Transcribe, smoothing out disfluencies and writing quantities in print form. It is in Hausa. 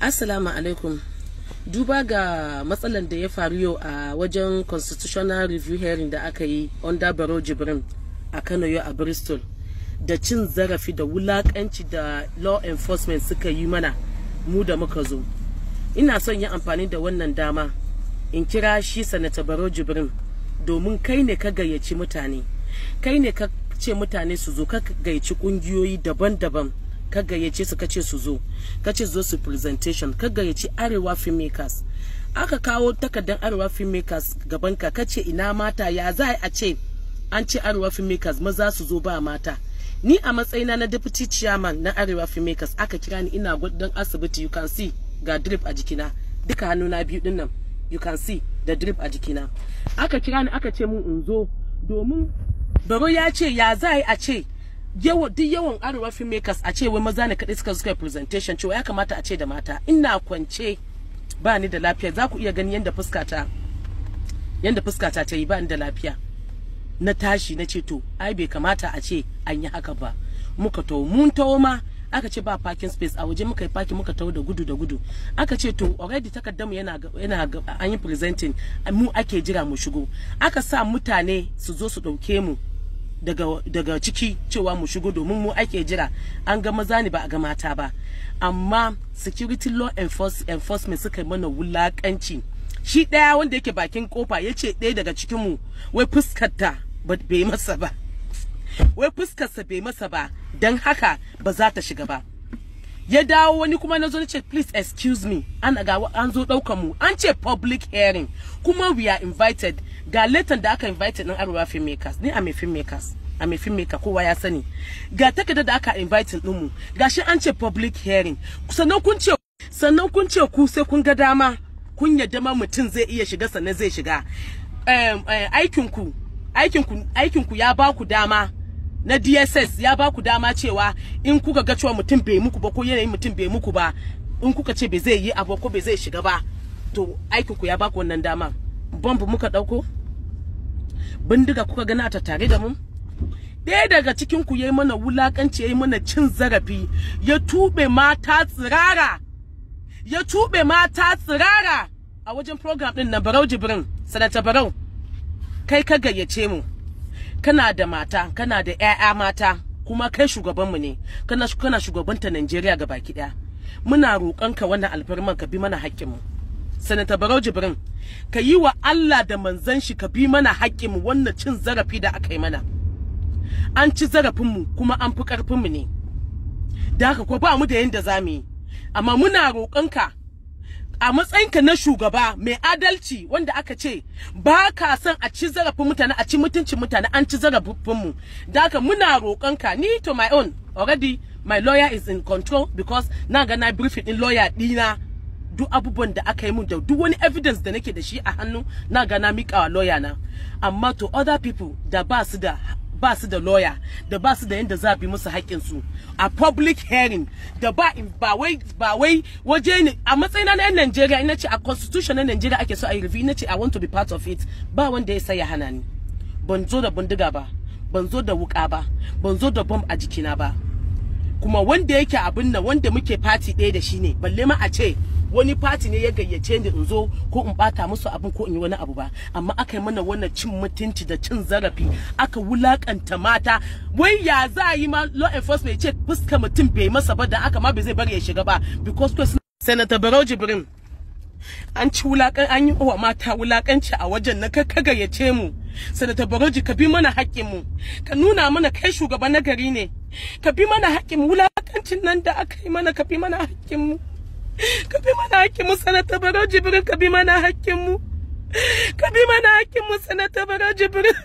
Assalamu alaikum. Duba ga matsalan da ya faru yau a wajen constitutional review hearing da aka yi under Baro Jibrin a Kano yau a Bristol, da cin zarafi da wulakanci da law enforcement suka yi mana mu da muka zo. Ina son yin amfani da wannan dama in kira shi Sanata Baro Jibrin, domin kai ne ka gayyaci mutane, kai ne ka ce mutane su zo, ka gayyaci kungiyoyi daban-daban, ka gayyace su kace su zo, kace zo su presentation, ka gayyaci Arewa filmmakers, aka kawo takardar Arewa filmmakers gaban ka, kace ina mata, ya za a ce an ce Arewa filmmakers maza su zo ba mata. Ni a matsayina na deputy chairman na Arewa filmmakers aka kira ni ina gwadon asibiti, you can see ga drip a jikina, duka hannuna biyu din nan you can see da drip a jikina. Aka kira ni aka ce mun in zo domin Baro ya ce ya za a ce duk yawan Arewa filmmakers a ce wai maza ne kadai suka presentation, cewa ya kamata a ce da mata. Ina kwance ba ni da lafiya, za ku iya gani yanda fuskata ta yi, ba ni da lafiya. Na tashi na ce to ai bai kamata a ce an yi haka ba. Muka tawo, mun tawo ma aka ce ba parking space a waje, muka yi parking muka tawo da gudu. Aka ce to already takaddamu yana an yi presenting, mu ake jira mu shigo. Aka sa mutane su zo su dauke mu daga ciki cewa mu shigo domin mu ake jira. An ga maza ne ba a ga mata ba, amma security law enforcement suka mana wulakanci. Shi daya wanda yake bakin kofa yace ɗaya daga cikin mu wai fuskarta bai masa ba, wai fuskarsa bai masa ba, dan haka ba za ta shiga ba. Ya dawo wani kuma nazo nace please excuse me, an zo daukan mu, an ce public hearing kuma we are invited. Ga letter da aka invited din Arewa filmmakers, ni am a filmmaker, kowa ya sani. Ga takarda da aka invite din mu, gashi an ce public hearing. Sannan kun ce ku sai kun ga dama kun yadda ma mutum zai iya shiga sannan zai shiga. Aikin ku ya ba ku dama na DSS, ya ba ku dama cewa in kuka ga cewa mutum bai muku ba ko yanayin mutum bai muku ba, in kuka ce bai zai yi abu ko bai zai shiga ba, to aikin ku ya ba ku wannan dama. Bomb muka dauko, bindiga kuka gana ta tare da mu. Ɗaya daga cikin ku yayi mana wulakanci, yayi mana cin zarafi, ya tube mata tsirara, a wajen program din na Baro Jibrin. Sanata Barau, kai ka gayyace mu, kana da mata, kana da ƴaƴa mata, kuma kai shugaban mu ne, kana shugabanta Najeriya gabaki daya. Muna roƙon ka wannan alfarman ka bi mana haƙƙin mu. Sanata Baro Jibrin, ka yi wa Allah da manzon shi ka bi mana haƙƙin mu. Wannan cin zarafi da aka yi mana, an ci zarafin mu kuma an fi ƙarfin mu ne, da haka ko ba mu da yanda zamu yi. Amma muna roƙon ka a matsayinka na shugaba mai adalci, wanda aka ce ba ka son a ci zarafin mutane, a ci mutuncin mutane, an ci zarafin mu. Da haka muna roƙon ka, ni to my own already my lawyer is in control, because na ga na briefing din lawyer dina duk abubuwan da aka yi mun, da duk wani evidence da nake da shi a hannu na ga na mika wa lawyer na. Amma to other people da ba su da lawyer, da ba su da yanda za bi musu haƙƙin su a public hearing, da ba wai waje ne a matsayina na Najeriya. Ina ce a constitution na Najeriya ake so a yi review, ina ce I want to be part of it. Ba wanda ya saya hana ni. Ban zo da bindiga ba, ban zo da wuka ba, ban zo da bomb a jikina ba. Kuma wanda yake abin nan, wanda muke party ɗaya da shi ne, balle ma a ce wani party ne ya gayyace ni in zo ko in bata musu abin ko in yi wani abu ba. Amma aka yi mana wannan cin mutunci da cin zarafi, aka wulakanta mata. Wai ya za yi ma law enforcement ya ce fuska mutum bai masa ba, da aka ma bai zai bari ya shiga ba, because Senator Baro Jibrin, an ci an yi wa mata wulakanci a wajen na ka gayyace mu. Senator Baro Jibrin, ka bi mana haƙƙin mu, ka nuna mana kai shugaba na gari ne, ka bi mana haƙƙin mu. Wulakancin nan da aka yi mana, ka bi mana haƙƙin mu, ka bi mana haƙƙin mu. Senator Baro Jibrin, ka bi mana haƙƙin mu, ka bi mana haƙƙin mu. Senator Baro Jibrin.